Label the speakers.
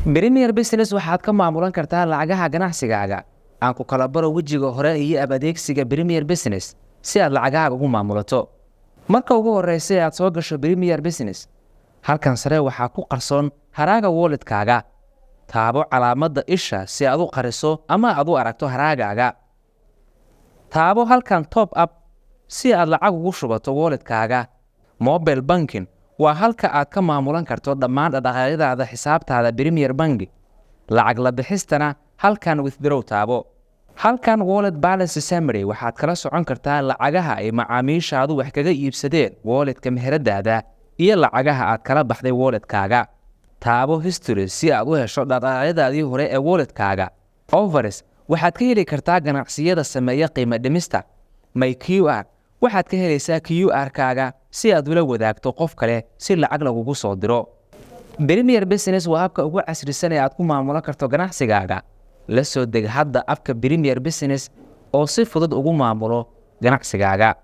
Speaker 1: Premier Business waxaad ka maamulan kartaa lacagaha ganacsigaaga. Aan ku kala baro wejiga hore iyo adeegsiga Premier Business si aad lacagahaaga ugu maamulato. Marka ugu horeysa aad soo gasho Premier Business, halkan sare waxaa ku qarsoon haraaga wallet-kaaga. Taabo calaamadda isha si aad u qariso ama aad u aragto haraagaaga. Taabo halkan top up si aad lacag ugu shubato wallet-kaaga. Mobile banking waa halka aad ka maamulan karto dhammaan dhaqdhaqaaqyadaada xisaabtaada Premier Bank. Lacag la bixistana halkan withdraw taabo. Halkan wallet balance summary waxaad kala socon kartaa lacagaha ay macaamiishaadu wax kaga iibsadeen wallet-ka meheradaada iyo lacagaha aad kala baxday wallet-kaaga. Taabo history si aad u hesho dhaqdhaqaaqyadaadii hore ee wallet-kaaga. Offers waxaad ka heli kartaa ganacsiyada sameeya qiimo dhimista. My QR waxaad ka helaysaa QR-kaaga si aad ula wadaagto qof kale si lacag lagugu soo diro. Premier Business waa habka ugu casrisan ee aad ku maamulan karto ganacsigaaga. La soo deg hadda abka Premier Business oo si fudud ugu maamulo ganacsigaaga.